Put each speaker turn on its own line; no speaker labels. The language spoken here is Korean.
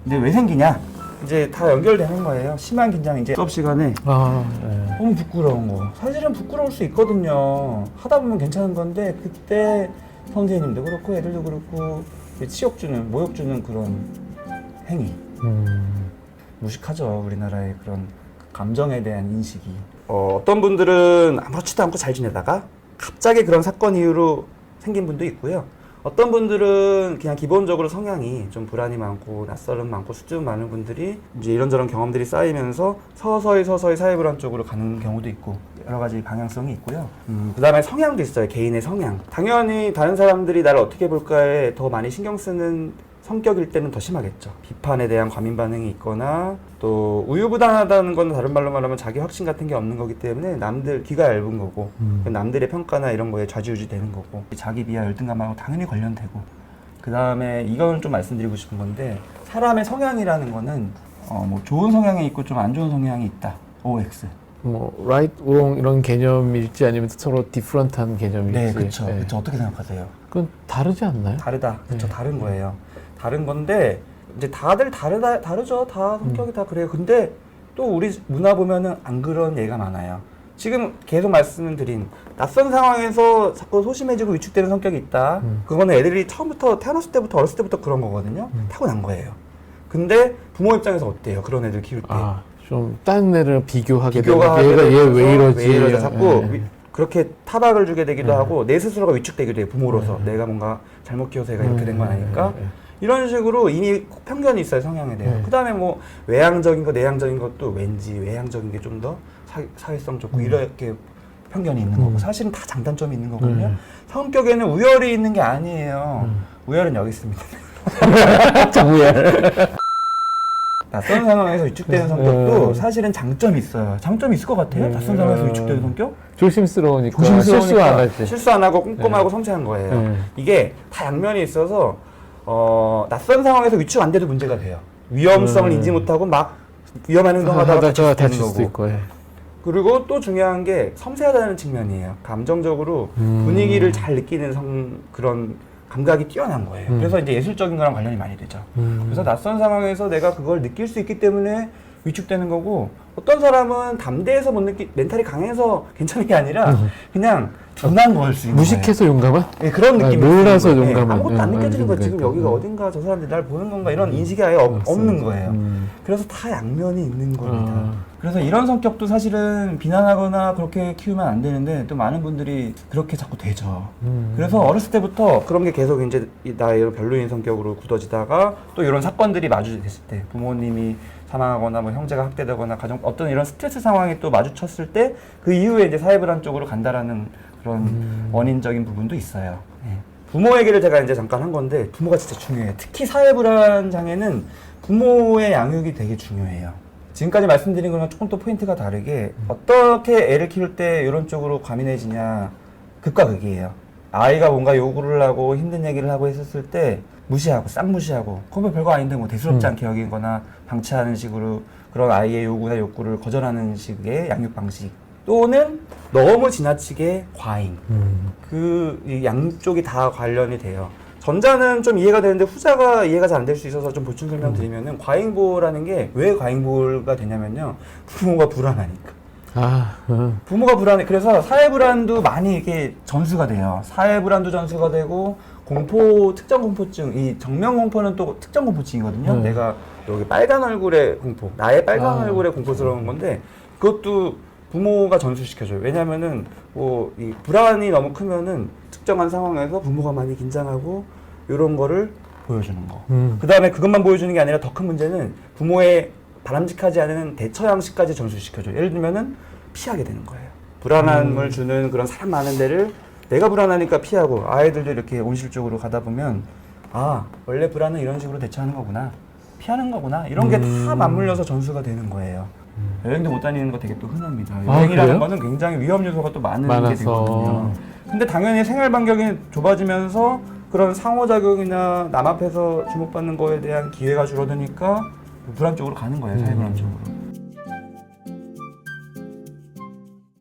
근데 왜 생기냐? 이제 다 연결되는 거예요. 심한 긴장 이제 수업 시간에
네.
너무 부끄러운 거. 사실은 부끄러울 수 있거든요. 하다 보면 괜찮은 건데 그때 선생님도 그렇고 애들도 그렇고 치욕 주는, 모욕 주는 그런 행위. 무식하죠. 우리나라의 그런 감정에 대한 인식이. 어떤 분들은 아무렇지도 않고 잘 지내다가 갑자기 그런 사건 이후로 생긴 분도 있고요. 어떤 분들은 그냥 기본적으로 성향이 좀 불안이 많고 낯설음 많고 수줍음 많은 분들이 이제 이런저런 경험들이 쌓이면서 서서히 사회불안 쪽으로 가는 경우도 있고 여러 가지 방향성이 있고요. 그 다음에 성향도 있어요. 개인의 성향. 당연히 다른 사람들이 나를 어떻게 볼까에 더 많이 신경 쓰는 성격일 때는 더 심하겠죠. 비판에 대한 과민 반응이 있거나 또 우유부단하다는 건 다른 말로 말하면 자기 확신 같은 게 없는 거기 때문에 남들 귀가 얇은 거고 남들의 평가나 이런 거에 좌지우지 되는 거고 자기 비하 열등감하고 당연히 관련되고 그 다음에 이건 좀 말씀드리고 싶은 건데 사람의 성향이라는 거는 뭐 좋은 성향이 있고 좀 안 좋은 성향이 있다. OX.
뭐 right, wrong 이런 개념일지 아니면 서로 디프런트한 개념일지.
네, 그렇죠. 그렇죠. 어떻게 생각하세요?
그건 다르지 않나요?
다르다. 그렇죠.
네.
다른 거예요. 다른 건데 이제 다들 다르죠. 다 성격이 다 그래요. 근데 또 우리 문화 보면은 안 그런 예가 많아요. 지금 계속 말씀을 드린 낯선 상황에서 자꾸 소심해지고 위축되는 성격이 있다. 그거는 애들이 처음부터 태어났을 때부터 어렸을 때부터 그런 거거든요. 타고난 거예요. 근데 부모 입장에서 어때요? 그런 애들 키울 때.
좀 다른 애를 비교하게
비교가
되고 얘가 얘 왜 이러지?
자꾸 그렇게 타박을 주게 되기도 하고 내 스스로가 위축되기도 해요. 부모로서 내가 뭔가 잘못 키워서 얘가 이렇게 된 거 아닐까? 이런 식으로 이미 편견이 있어요. 성향에 대한. 그 다음에 뭐 외향적인 거 내향적인 것도 왠지 외향적인 게 좀 더 사회성 좋고 이렇게 편견이 있는 거고 사실은 다 장단점이 있는 거거든요. 성격에는 우열이 있는 게 아니에요. 우열은 여기 있습니다.
우열.
낯선 상황에서 위축되는 성격도 사실은 장점이 있어요. 장점이 있을 것 같아요. 낯선 상황에서 위축되는 성격?
조심스러우니까 실수 안 할 때.
실수 안 하고 꼼꼼하고 섬세한 거예요. 이게 다 양면이 있어서 낯선 상황에서 위축 안 돼도 문제가 돼요. 위험성을 인지 못하고 막 위험한 행동하다가 다칠 수도 있고. 그리고 또 중요한 게 섬세하다는 측면이에요. 감정적으로 분위기를 잘 느끼는 그런 감각이 뛰어난 거예요. 그래서 이제 예술적인 거랑 관련이 많이 되죠. 그래서 낯선 상황에서 내가 그걸 느낄 수 있기 때문에 위축되는 거고 어떤 사람은 담대해서 못 멘탈이 강해서 괜찮은 게 아니라 그냥 둔한 걸 수 있는
무식해서
거예요.
용감한?
네, 그런 느낌이
몰라서 용감한.
아무것도 안 느껴지는 거예요. 지금 여기가 어딘가 저 사람들이 날 보는 건가 이런 인식이 아예 없는 거예요. 그래서 다 양면이 있는 겁니다. 그래서 이런 성격도 사실은 비난하거나 그렇게 키우면 안 되는데 또 많은 분들이 그렇게 자꾸 되죠. 그래서 어렸을 때부터 그런 게 계속 이제 나의 이런 별로인 성격으로 굳어지다가 또 이런 사건들이 마주됐을 때 부모님이 사망하거나 뭐 형제가 학대되거나 가정 어떤 이런 스트레스 상황이 또 마주쳤을 때 그 이후에 이제 사회불안 쪽으로 간다라는 그런 원인적인 부분도 있어요. 네. 부모 얘기를 제가 이제 잠깐 한 건데 부모가 진짜 중요해요. 특히 사회불안 장애는 부모의 양육이 되게 중요해요. 지금까지 말씀드린 거랑 조금 또 포인트가 다르게 어떻게 애를 키울 때 이런 쪽으로 과민해지냐 극과 극이에요. 아이가 뭔가 요구를 하고 힘든 얘기를 하고 했었을 때 무시하고 싹 무시하고 그거 별거 아닌데 뭐 대수롭지 않게 여기거나 방치하는 식으로 그런 아이의 요구나 욕구를 거절하는 식의 양육 방식 또는 너무 지나치게 과잉 그 양쪽이 다 관련이 돼요. 전자는 좀 이해가 되는데 후자가 이해가 잘 안 될 수 있어서 좀 보충 설명드리면은 과잉보호라는 게 왜 과잉보호가 되냐면요 부모가 불안하니까. 부모가 불안해. 그래서 사회불안도 많이 이렇게 전수가 돼요. 사회불안도 전수가 되고 특정 공포증, 이 정면 공포는 또 특정 공포증이거든요. 내가 여기 빨간 얼굴의 공포, 나의 빨간 얼굴의 공포스러운 건데 그것도 부모가 전수시켜줘요. 왜냐면은 뭐 이 불안이 너무 크면은 특정한 상황에서 부모가 많이 긴장하고 이런 거를 보여주는 거. 그 다음에 그것만 보여주는 게 아니라 더 큰 문제는 부모의 바람직하지 않은 대처 양식까지 전수시켜줘요. 예를 들면은 피하게 되는 거예요. 불안함을 주는 그런 사람 많은 데를 내가 불안하니까 피하고 아이들도 이렇게 온실적으로 가다 보면 아 원래 불안은 이런 식으로 대처하는 거구나 피하는 거구나 이런 게 다 맞물려서 전수가 되는 거예요. 여행도 못 다니는 거 되게 또 흔합니다. 여행이라는 거는 굉장히 위험 요소가 또 많은 게 되거든요. 근데 당연히 생활 반경이 좁아지면서 그런 상호작용이나 남 앞에서 주목받는 거에 대한 기회가 줄어드니까 불안 쪽으로 가는 거예요. 사회불안 쪽으로.